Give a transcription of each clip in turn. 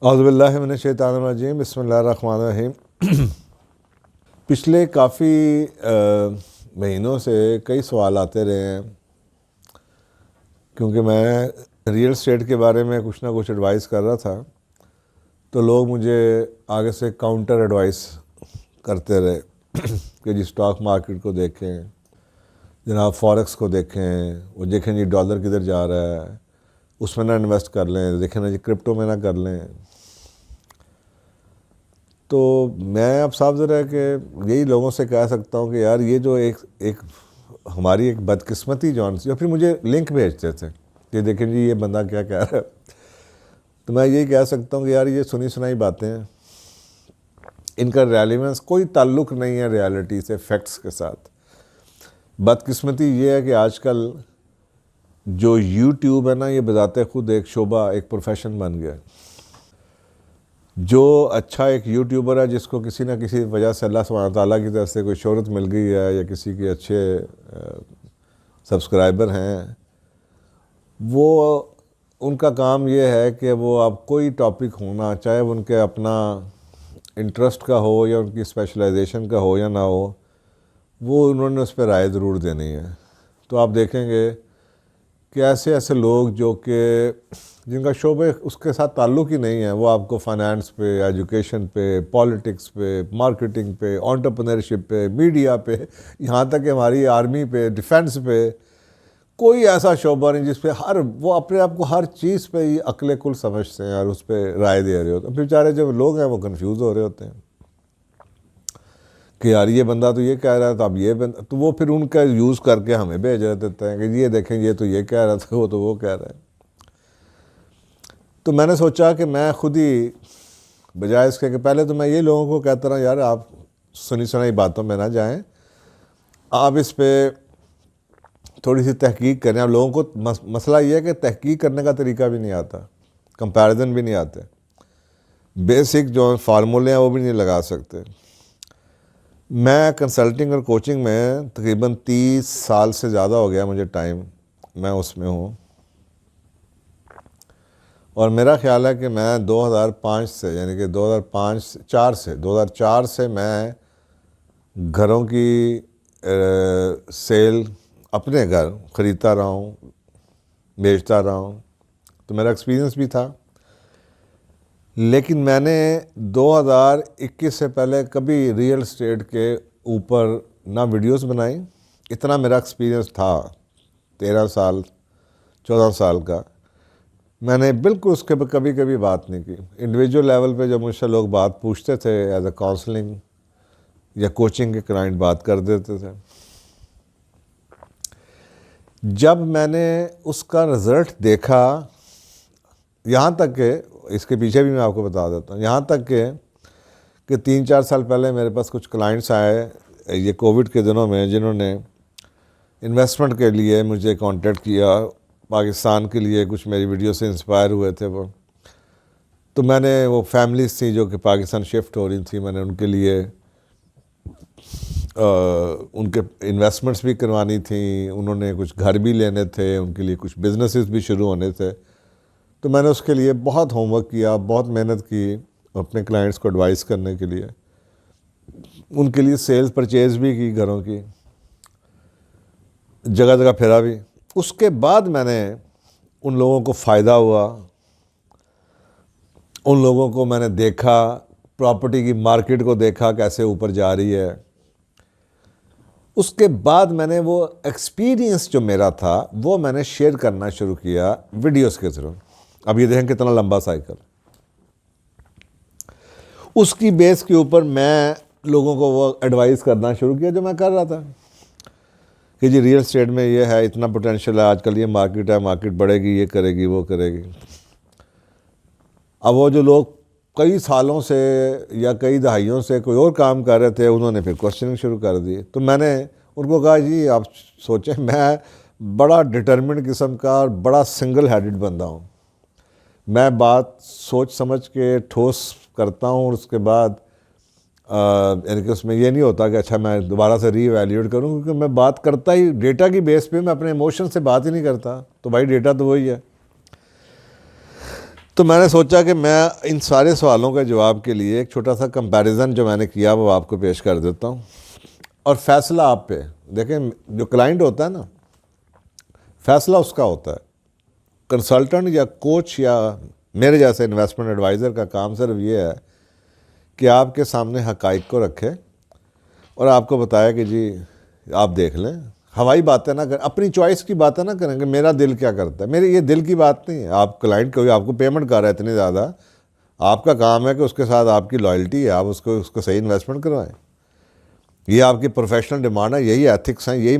اعوذ باللہ من الشیطان الرجیم، بسم اللہ الرحمن الرحیم۔ پچھلے کافی مہینوں سے کئی سوال آتے رہے ہیں، کیونکہ میں ریئل اسٹیٹ کے بارے میں کچھ نہ کچھ ایڈوائز کر رہا تھا، تو لوگ مجھے آگے سے کاؤنٹر ایڈوائز کرتے رہے کہ جی اسٹاک مارکیٹ کو دیکھیں، جناب فوریکس کو دیکھیں، وہ دیکھیں جی ڈالر کدھر جا رہا ہے، اس میں نہ انویسٹ کر لیں، دیکھیں نا جی کرپٹو میں نہ کر لیں۔ تو میں اب صاف ظاہر ہے کہ یہی لوگوں سے کہہ سکتا ہوں کہ یار یہ جو ایک ہماری ایک بدقسمتی جون سی، اور پھر مجھے لنک بھیجتے تھے کہ دیکھیں جی یہ بندہ کیا کہہ رہا ہے، تو میں یہی کہہ سکتا ہوں کہ یار یہ سنی سنائی باتیں ہیں، ان کا ریلیونس کوئی تعلق نہیں ہے ریالٹی سے، فیکٹس کے ساتھ۔ بدقسمتی یہ ہے کہ آج کل جو یوٹیوب ہے نا، یہ بذات خود ایک شعبہ، ایک پروفیشن بن گیا ہے۔ جو اچھا ایک یوٹیوبر ہے، جس کو کسی نہ کسی وجہ سے اللہ سبحانہ تعالیٰ کی طرف سے کوئی شہرت مل گئی ہے، یا کسی کے اچھے سبسکرائبر ہیں، وہ ان کا کام یہ ہے کہ وہ اب کوئی ٹاپک ہونا، چاہے وہ ان کے اپنا انٹرسٹ کا ہو یا ان کی اسپیشلائزیشن کا ہو یا نہ ہو، وہ انہوں نے اس پہ رائے ضرور دینی ہے۔ تو آپ دیکھیں گے کہ ایسے لوگ جو کہ جن کا شعبے اس کے ساتھ تعلق ہی نہیں ہے، وہ آپ کو فائنانس پہ، ایجوکیشن پہ، پالیٹکس پہ، مارکیٹنگ پہ، انٹرپرینرشپ پہ، میڈیا پہ، یہاں تک کہ ہماری آرمی پہ، ڈیفنس پہ، کوئی ایسا شعبہ نہیں جس پہ وہ اپنے آپ کو ہر چیز پہ ہی عقل کل سمجھتے ہیں اور اس پہ رائے دے رہے ہوتے ہیں۔ پھر بیچارے جو لوگ ہیں وہ کنفیوز ہو رہے ہوتے ہیں کہ یار یہ بندہ تو یہ کہہ رہا تھا، اب یہ بندہ، تو وہ پھر ان کا یوز کر کے ہمیں بھیج دیتے ہیں کہ یہ دیکھیں یہ تو یہ کہہ رہا تھا، وہ تو وہ کہہ رہا ہے۔ تو میں نے سوچا کہ میں خود ہی بجائے اس کے کہ پہلے تو میں یہ لوگوں کو کہتا رہا یار آپ سنی سنائی باتوں میں نہ جائیں، آپ اس پہ تھوڑی سی تحقیق کریں۔ اب لوگوں کو مسئلہ یہ ہے کہ تحقیق کرنے کا طریقہ بھی نہیں آتا، کمپیریزن بھی نہیں آتے، بیسک جو فارمولے ہیں وہ بھی نہیں لگا سکتے۔ میں کنسلٹنگ اور کوچنگ میں تقریباً 30 سال سے زیادہ ہو گیا مجھے ٹائم، میں اس میں ہوں، اور میرا خیال ہے کہ میں 2005 سے، یعنی کہ 2004 سے میں گھروں کی سیل، اپنے گھر خریدتا رہا ہوں، بیچتا رہا ہوں، تو میرا ایکسپیرینس بھی تھا۔ لیکن میں نے 2021 سے پہلے کبھی ریئل اسٹیٹ کے اوپر نہ ویڈیوز بنائی، اتنا میرا ایکسپیرینس تھا 13 سال 14 سال کا، میں نے بالکل اس کے پہ کبھی بات نہیں کی۔ انڈیویجول لیول پہ جب مجھ سے لوگ بات پوچھتے تھے ایز اے کاؤنسلنگ یا کوچنگ کے کلائنٹ بات کر دیتے تھے۔ جب میں نے اس کا رزلٹ دیکھا، یہاں تک کہ اس کے پیچھے بھی میں آپ کو بتا دیتا ہوں، یہاں تک کہ 3-4 سال پہلے میرے پاس کچھ کلائنٹس آئے یہ کووڈ کے دنوں میں، جنہوں نے انویسٹمنٹ کے لیے مجھے کانٹیکٹ کیا، پاکستان کے لیے کچھ میری ویڈیو سے انسپائر ہوئے تھے وہ، تو میں نے وہ فیملیز تھیں جو کہ پاکستان شفٹ ہو رہی تھیں، میں نے ان کے لیے ان کے انویسٹمنٹس بھی کروانی تھیں، انہوں نے کچھ گھر بھی لینے تھے، ان کے لیے کچھ بزنسز بھی شروع ہونے تھے، تو میں نے اس کے لیے بہت ہوم ورک کیا، بہت محنت کی اپنے کلائنٹس کو ایڈوائز کرنے کے لیے، ان کے لیے سیلز پرچیز بھی کی، گھروں کی جگہ جگہ پھرا بھی۔ اس کے بعد میں نے ان لوگوں کو فائدہ ہوا، ان لوگوں کو میں نے دیکھا، پراپرٹی کی مارکیٹ کو دیکھا کیسے اوپر جا رہی ہے۔ اس کے بعد میں نے وہ ایکسپیرینس جو میرا تھا وہ میں نے شیئر کرنا شروع کیا ویڈیوز کے تھرو۔ اب یہ دیکھیں کتنا لمبا سائیکل۔ اس کی بیس کے اوپر میں لوگوں کو وہ ایڈوائز کرنا شروع کیا جو میں کر رہا تھا کہ جی ریئل اسٹیٹ میں یہ ہے، اتنا پوٹینشیل ہے، آج کل یہ مارکیٹ ہے، مارکیٹ بڑھے گی، یہ کرے گی، وہ کرے گی۔ اب وہ جو لوگ کئی سالوں سے یا کئی دہائیوں سے کوئی اور کام کر رہے تھے، انہوں نے پھر کوشچننگ شروع کر دی، تو میں نے ان کو کہا جی آپ سوچیں، میں بڑا ڈٹرمنٹ قسم کا اور بڑا سنگل ہیڈڈ بندہ ہوں، میں بات سوچ سمجھ کے ٹھوس کرتا ہوں، اور اس کے بعد یعنی کہ اس میں یہ نہیں ہوتا کہ اچھا میں دوبارہ سے ری ایویلیویٹ کروں، کیونکہ میں بات کرتا ہی ڈیٹا کی بیس پہ، میں اپنے ایموشن سے بات ہی نہیں کرتا، تو بھائی ڈیٹا تو وہی ہے۔ تو میں نے سوچا کہ میں ان سارے سوالوں کے جواب کے لیے ایک چھوٹا سا کمپیریزن جو میں نے کیا وہ آپ کو پیش کر دیتا ہوں، اور فیصلہ آپ پہ. دیکھیں جو کلائنٹ ہوتا ہے نا، فیصلہ اس کا ہوتا ہے. کنسلٹنٹ یا کوچ یا میرے جیسے انویسٹمنٹ ایڈوائزر کا کام صرف یہ ہے کہ آپ کے سامنے حقائق کو رکھے اور آپ کو بتایا کہ جی آپ دیکھ لیں. ہوائی باتیں نہ کریں، اپنی چوائس کی باتیں نہ کریں کہ میرا دل کیا کرتا ہے. میری یہ دل کی بات نہیں ہے. آپ کلائنٹ کو آپ کو پیمنٹ کر رہا ہے اتنی زیادہ، آپ کا کام ہے کہ اس کے ساتھ آپ کی لائلٹی ہے، آپ اس کو صحیح انویسٹمنٹ کروائیں. یہ آپ کی پروفیشنل ڈیمانڈ ہے، یہی ایتھکس ہیں، یہی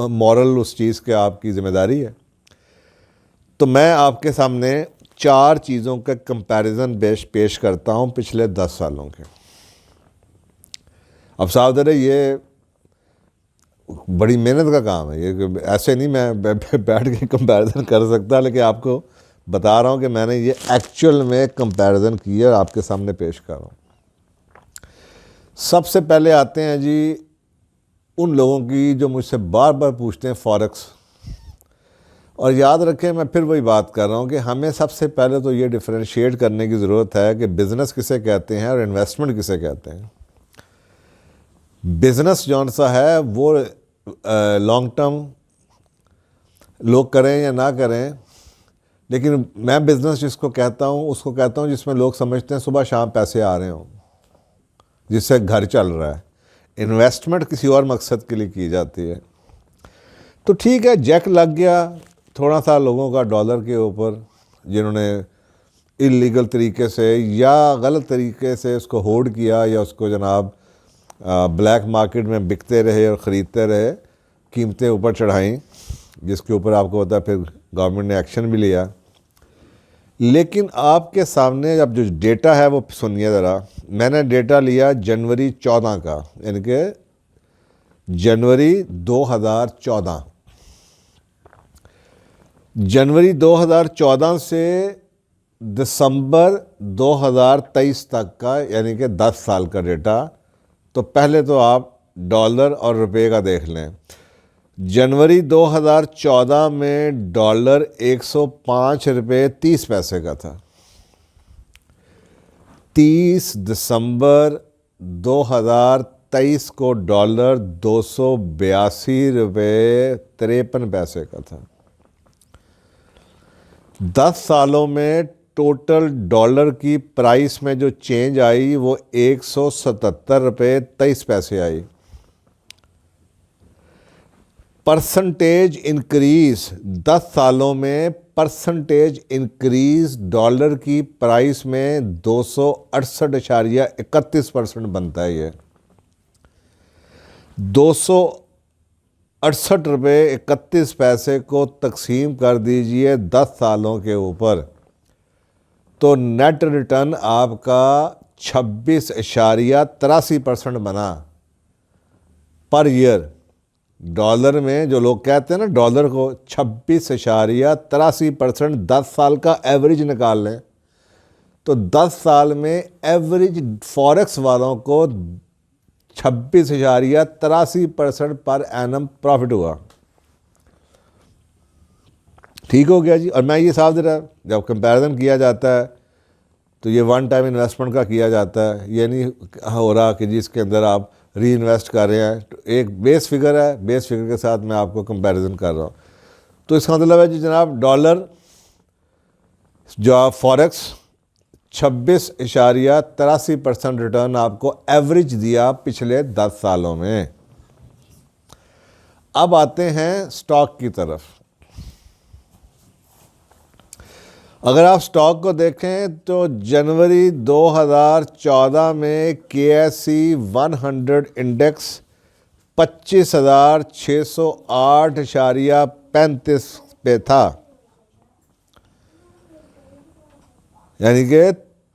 مورل اس چیز کے آپ کی ذمہ داری ہے. تو میں آپ کے سامنے 4 چیزوں کا کمپیریزن پیش کرتا ہوں پچھلے 10 سالوں کے. اب صاحب درے یہ بڑی محنت کا کام ہے، یہ ایسے نہیں میں بیٹھ کے کمپیریزن کر سکتا، لیکن آپ کو بتا رہا ہوں کہ میں نے یہ ایکچوئل میں کمپیریزن کیا اور آپ کے سامنے پیش کر رہا ہوں. سب سے پہلے آتے ہیں جی ان لوگوں کی جو مجھ سے بار بار پوچھتے ہیں فوریکس. اور یاد رکھیں میں پھر وہی بات کر رہا ہوں کہ ہمیں سب سے پہلے تو یہ ڈفرینشیٹ کرنے کی ضرورت ہے کہ بزنس کسے کہتے ہیں اور انویسٹمنٹ کسے کہتے ہیں. بزنس جون سا ہے وہ لانگ ٹرم لوگ کریں یا نہ کریں، لیکن میں بزنس جس کو کہتا ہوں اس کو کہتا ہوں جس میں لوگ سمجھتے ہیں صبح شام پیسے آ رہے ہوں، جس سے گھر چل رہا ہے. انویسٹمنٹ کسی اور مقصد کے لیے کی جاتی ہے. تو ٹھیک ہے، جیک لگ گیا تھوڑا سا لوگوں کا ڈالر کے اوپر، جنہوں نے اللیگل طریقے سے یا غلط طریقے سے اس کو ہولڈ کیا یا اس کو جناب بلیک مارکیٹ میں بکتے رہے اور خریدتے رہے، قیمتیں اوپر چڑھائیں، جس کے اوپر آپ کو پتا پھر گورنمنٹ نے ایکشن بھی لیا. لیکن آپ کے سامنے اب جو ڈیٹا ہے وہ سنیے ذرا. میں نے ڈیٹا لیا جنوری 14 کا، یعنی کہ جنوری 2014. جنوری 2014 سے دسمبر 2023 تک کا، یعنی کہ 10 سال کا ڈیٹا. تو پہلے تو آپ ڈالر اور روپے کا دیکھ لیں. جنوری 2014 میں ڈالر 105 روپے 30 پیسے کا تھا. 30 دسمبر 2023 کو ڈالر 282 روپے 53 پیسے کا تھا. 10 سالوں میں ٹوٹل ڈالر کی پرائس میں جو چینج آئی وہ 177 روپے 23 پیسے آئی. پرسنٹیج انکریز 10 سالوں میں، پرسنٹیج انکریز ڈالر کی پرائس میں 268.31% بنتا ہے. یہ 268 روپے 31 پیسے کو تقسیم کر دیجئے 10 سالوں کے اوپر، تو نیٹ ریٹرن آپ کا 26.83% بنا پر ایئر. ڈالر میں جو لوگ کہتے ہیں نا ڈالر کو 26.83%، 10 سال کا ایوریج نکال لیں تو 10 سال میں ایوریج فوریکس والوں کو 26.83% پر اینم پروفٹ ہوا. ٹھیک ہو گیا جی. اور میں یہ صاف دے رہا، جب کمپیریزن کیا جاتا ہے تو یہ ون ٹائم انویسٹمنٹ کا کیا جاتا ہے. یہ نہیں ہو رہا کہ جس کے اندر آپ ری انویسٹ کر رہے ہیں. ایک بیس فگر ہے، بیس فگر کے ساتھ میں آپ کو کمپیریزن کر رہا ہوں. تو اس کا مطلب ہے جی جناب ڈالر جو آپ فوریکس 26.83% ریٹرن آپ کو ایوریج دیا پچھلے 10 سالوں میں. اب آتے ہیں سٹاک کی طرف. اگر آپ سٹاک کو دیکھیں تو جنوری 2014 میں KSE 100 انڈیکس 25,608.35 پہ تھا. یعنی کہ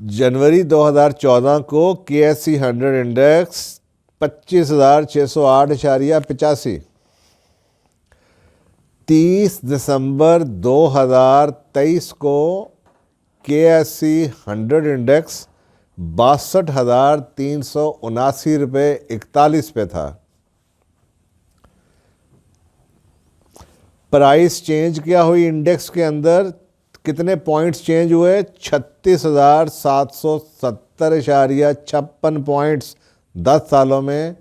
جنوری 2014 کو KSE 100 انڈیکس 25,608.85. 30 دسمبر 2023 کو KSE 100 انڈیکس 62,379 روپے 41 پہ تھا. پرائس چینج کیا ہوئی انڈیکس کے اندر؟ کتنے پوائنٹس چینج ہوئے؟ 36,770.56 پوائنٹس 10 سالوں میں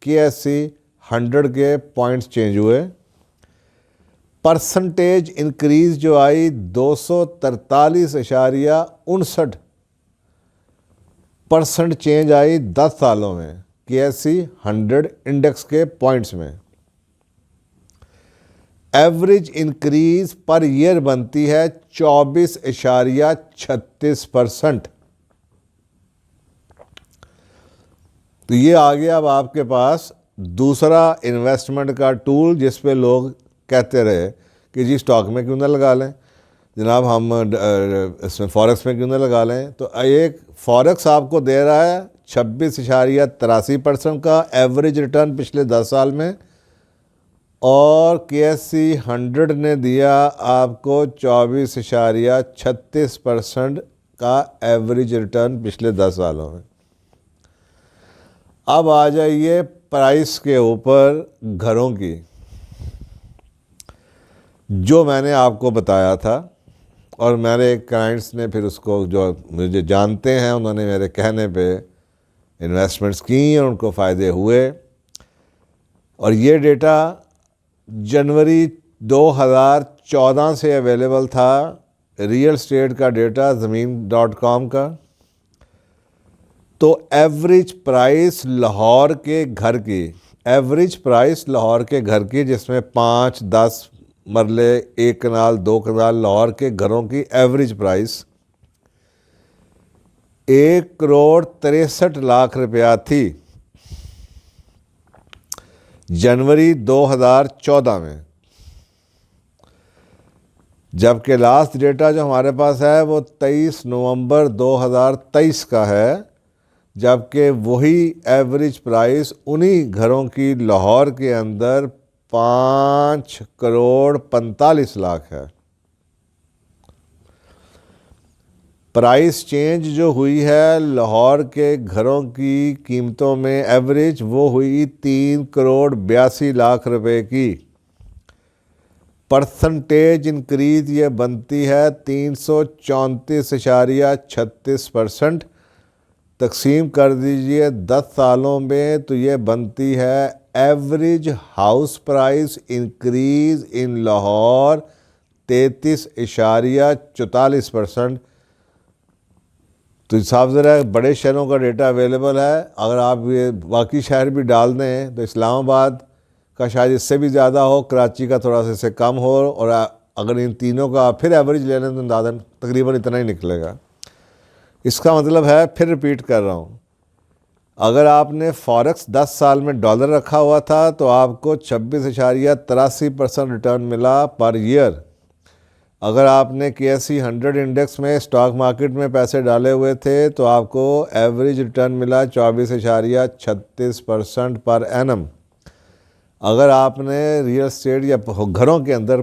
KSE 100 کے پوائنٹس چینج ہوئے. پرسنٹیج انکریز جو آئی 243.59% چینج آئی 10 سالوں میں KSE 100 انڈیکس کے پوائنٹس میں. ایوریج انکریز پر ایئر بنتی ہے 24.36%. تو یہ آ گیا اب آپ کے پاس دوسرا انویسٹمنٹ کا ٹول جس پہ لوگ کہتے رہے کہ جی اسٹاک میں کیوں نہ لگا لیں جناب، ہم اس میں فوریکس میں کیوں نہ لگا لیں. تو ایک فوریکس آپ کو دے رہا ہے 26.83% کا ایوریج ریٹرن پچھلے 10 سال میں، اور KSE 100 نے دیا آپ کو 24.36% کا ایوریج ریٹرن پچھلے 10 سالوں میں. اب آ جائیے پرائس کے اوپر گھروں کی، جو میں نے آپ کو بتایا تھا، اور میرے کلائنٹس نے پھر اس کو، جو مجھے جانتے ہیں، انہوں نے میرے کہنے پہ انویسٹمنٹس کی اور ان کو فائدے ہوئے. اور یہ ڈیٹا جنوری 2014 سے اویلیبل تھا، ریئل اسٹیٹ کا ڈیٹا زمین.com کا. تو ایوریج پرائس لاہور کے گھر کی، جس میں 5, 10 مرلے، 1 کنال، 2 کنال لاہور کے گھروں کی ایوریج پرائس 1,63,00,000 روپیہ تھی جنوری 2014 میں، جبکہ لاسٹ ڈیٹا جو ہمارے پاس ہے وہ 23 نومبر 2023 کا ہے، جبکہ وہی ایوریج پرائس انہی گھروں کی لاہور کے اندر 5,45,00,000 ہے. پرائس چینج جو ہوئی ہے لاہور کے گھروں کی قیمتوں میں ایوریج، وہ ہوئی 3,82,00,000 روپے کی. پرسنٹیج انکریز یہ بنتی ہے 334.36%. تقسیم کر دیجئے 10 سالوں میں تو یہ بنتی ہے average house price increase in Lahore 33.44%. تو صاحب ذرا بڑے شہروں کا ڈیٹا اویلیبل ہے، اگر آپ یہ باقی شہر بھی ڈال دیں تو اسلام آباد کا شاید اس سے بھی زیادہ ہو، کراچی کا تھوڑا سا اس سے کم ہو، اور اگر ان تینوں کا پھر ایوریج لے لیں تو اندازاً تقریباً اتنا ہی نکلے گا. اس کا مطلب ہے، پھر ریپیٹ کر رہا ہوں، اگر آپ نے فوریکس 10 سال میں ڈالر رکھا ہوا تھا تو آپ کو 26.83% ریٹرن ملا پر ایئر. اگر آپ نے KSE 100 انڈیکس میں اسٹاک مارکیٹ میں پیسے ڈالے ہوئے تھے تو آپ کو ایوریج ریٹرن ملا 24.36% پر اینم. اگر آپ نے ریئل اسٹیٹ یا گھروں کے اندر،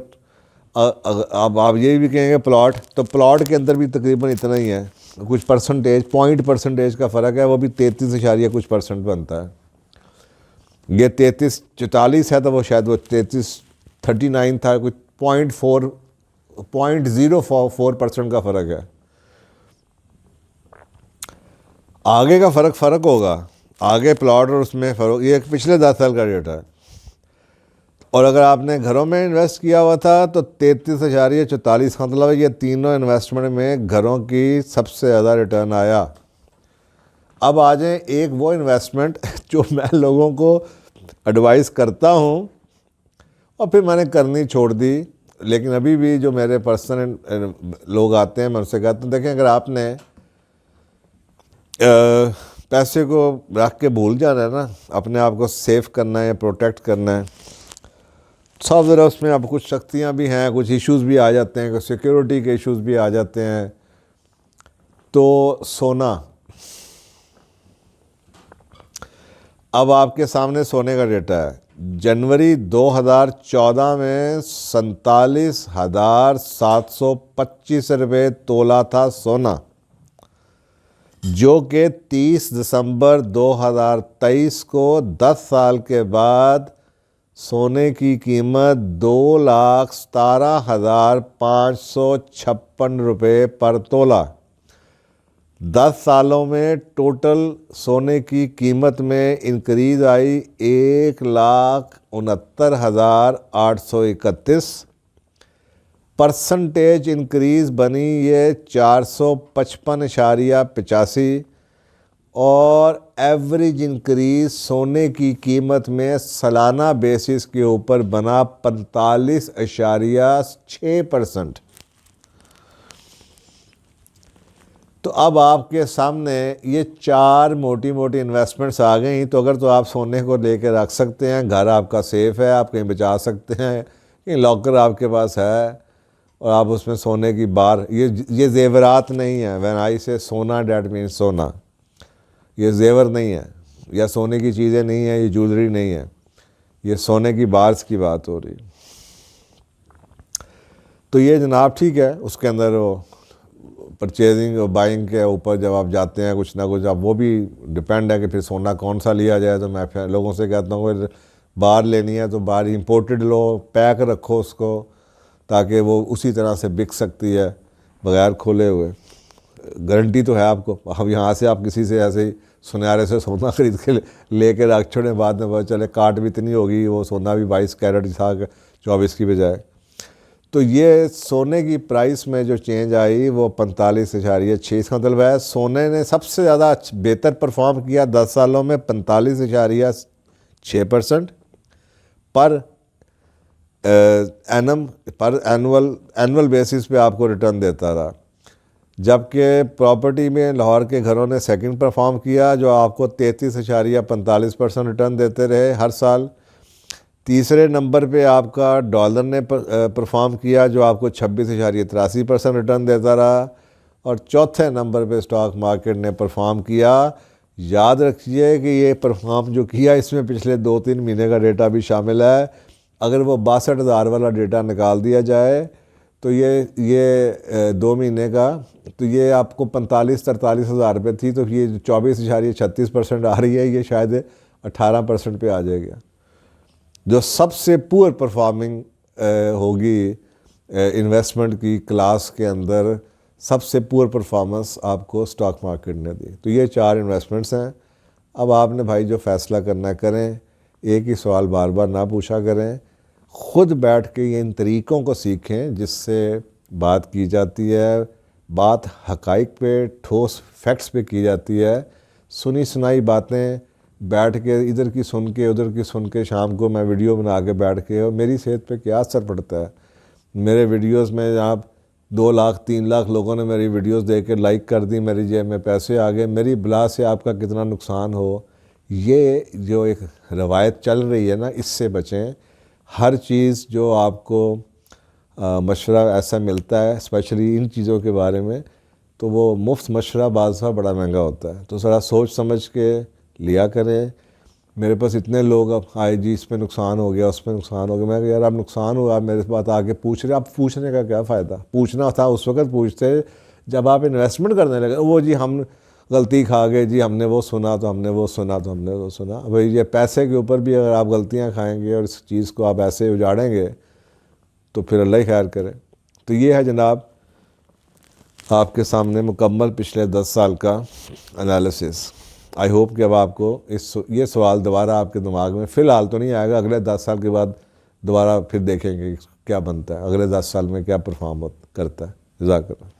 اب آپ یہ بھی کہیں گے پلاٹ، تو پلاٹ کے اندر بھی تقریباً اتنا ہی ہے، کچھ پرسنٹیج کا فرق ہے، وہ بھی 33% بنتا ہے. یہ 33.44 ہے تو وہ شاید وہ 33.39 تھا، کچھ 0.04% کا فرق ہے. آگے کا فرق ہوگا، آگے پلاٹ اور اس میں فرق، یہ پچھلے 10 سال کا ڈیٹا ہے. اور اگر آپ نے گھروں میں انویسٹ کیا ہوا تھا تو 33.44 کا مطلب ہے یہ تینوں انویسٹمنٹ میں گھروں کی سب سے زیادہ ریٹرن آیا. اب آ جائیں ایک وہ انویسٹمنٹ جو میں لوگوں کو ایڈوائز کرتا ہوں اور پھر میں نے کرنی چھوڑ دی، لیکن ابھی بھی جو میرے پرسنل لوگ آتے ہیں میں ان سے کہتا ہوں، دیکھیں اگر آپ نے پیسے کو رکھ کے بھول جانا ہے نا، اپنے آپ کو سیف کرنا ہے یا پروٹیکٹ کرنا ہے، سب ذرا اس میں اب کچھ سختیاں بھی ہیں، کچھ ایشوز بھی آ جاتے ہیں، کچھ سیکیورٹی کے ایشوز بھی آ جاتے ہیں. تو سونا، اب آپ کے سامنے سونے کا ڈیٹا ہے. جنوری 2014 میں 47,725 روپے تولہ تھا سونا، جو کہ 30 دسمبر 2023 کو 10 سال کے بعد سونے کی قیمت 2,17,556 روپے پر تولہ۔ 10 سالوں میں ٹوٹل سونے کی قیمت میں انکریز آئی 1,69,831۔ پرسنٹیج انکریز بنی یہ 455.85، اور ایوریج انکریز سونے کی قیمت میں سالانہ بیسس کے اوپر بنا 45.6%۔ تو اب آپ کے سامنے یہ 4 موٹی موٹی انویسٹمنٹس آ گئیں، تو اگر تو آپ سونے کو لے کے رکھ سکتے ہیں، گھر آپ کا سیف ہے، آپ کہیں بچا سکتے ہیں، کہیں لاکر آپ کے پاس ہے اور آپ اس میں سونے کی بار، یہ زیورات نہیں ہیں۔ وین آئی سے سونا، دیٹ مینس سونا، یہ زیور نہیں ہے یا سونے کی چیزیں نہیں ہیں، یہ جولری نہیں ہے، یہ سونے کی بارز کی بات ہو رہی۔ تو یہ جناب ٹھیک ہے، اس کے اندر وہ پرچیزنگ اور بائنگ کے اوپر جب آپ جاتے ہیں کچھ نہ کچھ، اب وہ بھی ڈیپینڈ ہے کہ پھر سونا کون سا لیا جائے۔ تو میں پھر لوگوں سے کہتا ہوں کہ بار لینی ہے تو بار امپورٹڈ لو، پیک رکھو اس کو، تاکہ وہ اسی طرح سے بک سکتی ہے بغیر کھولے ہوئے۔ گارنٹی تو ہے آپ کو۔ اب یہاں سے آپ کسی سے ایسے ہی سنیارے سے سونا خرید کے لے کے رکھ چھوڑیں، بعد میں پتہ چلے کاٹ بھی اتنی ہوگی، وہ سونا بھی 22 کیرٹ تھا 24 کی بجائے۔ تو یہ سونے کی پرائس میں جو چینج آئی وہ 45.6۔ اس کا مطلب ہے سونے نے سب سے زیادہ بہتر پرفارم کیا 10 سالوں میں، 45.6% پر اینول بیسس پہ آپ کو ریٹرن دیتا رہا۔ جبکہ پراپرٹی میں لاہور کے گھروں نے سیکنڈ پرفارم کیا، جو آپ کو 33.45% ریٹرن دیتے رہے ہر سال۔ تیسرے نمبر پہ آپ کا ڈالر نے پرفارم کیا، جو آپ کو 26.83% ریٹرن دیتا رہا، اور چوتھے نمبر پہ اسٹاک مارکیٹ نے پرفارم کیا۔ یاد رکھیے کہ یہ پرفارم جو کیا اس میں پچھلے 2-3 مہینے کا ڈیٹا بھی شامل ہے۔ اگر وہ 62,000 والا ڈیٹا نکال دیا جائے تو یہ 2 مہینے کا، تو یہ آپ کو 45-43 ہزار روپے تھی، تو یہ 24.36% آ رہی ہے، یہ شاید 18% پہ آ جائے گا۔ جو سب سے پور پرفارمنگ ہوگی انویسٹمنٹ کی کلاس کے اندر، سب سے پور پرفارمنس آپ کو اسٹاک مارکیٹ نے دی۔ تو یہ 4 انویسٹمنٹس ہیں۔ اب آپ نے بھائی جو فیصلہ کرنا کریں، ایک ہی سوال بار بار نہ پوچھا کریں، خود بیٹھ کے ان طریقوں کو سیکھیں جس سے بات کی جاتی ہے، بات حقائق پہ، ٹھوس فیکٹس پہ کی جاتی ہے۔ سنی سنائی باتیں بیٹھ کے ادھر کی سن کے ادھر کی سن کے، شام کو میں ویڈیو بنا کے بیٹھ کے، اور میری صحت پہ کیا اثر پڑتا ہے؟ میرے ویڈیوز میں آپ 2 لاکھ 3 لاکھ لوگوں نے میری ویڈیوز دیکھ کے لائک کر دی، میری جیب میں پیسے آ گئے، میری بلا سے آپ کا کتنا نقصان ہو۔ یہ جو ایک روایت چل رہی ہے نا، اس سے بچیں۔ ہر چیز جو آپ کو مشورہ ایسا ملتا ہے، اسپیشلی ان چیزوں کے بارے میں، تو وہ مفت مشورہ بعض دفعہ بڑا مہنگا ہوتا ہے، تو ذرا سوچ سمجھ کے لیا کریں۔ میرے پاس اتنے لوگ اب آئے جی اس پہ نقصان ہو گیا، اس پہ نقصان ہو گیا، میں کہ یار اب نقصان ہوا، آپ میرے پاس آ کے پوچھ رہے، اب پوچھنے کا کیا فائدہ؟ پوچھنا تھا اس وقت پوچھتے جب آپ انویسٹمنٹ کرنے لگے۔ وہ جی ہم غلطی کھا گئے، جی ہم نے وہ سنا تو ہم نے وہ سنا تو ہم نے وہ سنا۔ بھائی یہ پیسے کے اوپر بھی اگر آپ غلطیاں کھائیں گے اور اس چیز کو آپ ایسے اجاڑیں گے تو پھر اللہ ہی خیر کرے۔ تو یہ ہے جناب آپ کے سامنے مکمل پچھلے 10 سال کا انالیسس۔ آئی ہوپ کہ اب آپ کو یہ سوال دوبارہ آپ کے دماغ میں فی الحال تو نہیں آئے گا، اگلے 10 سال کے بعد دوبارہ پھر دیکھیں گے کیا بنتا ہے، اگلے 10 سال میں کیا پرفارم کرتا ہے۔ جزاک اللہ۔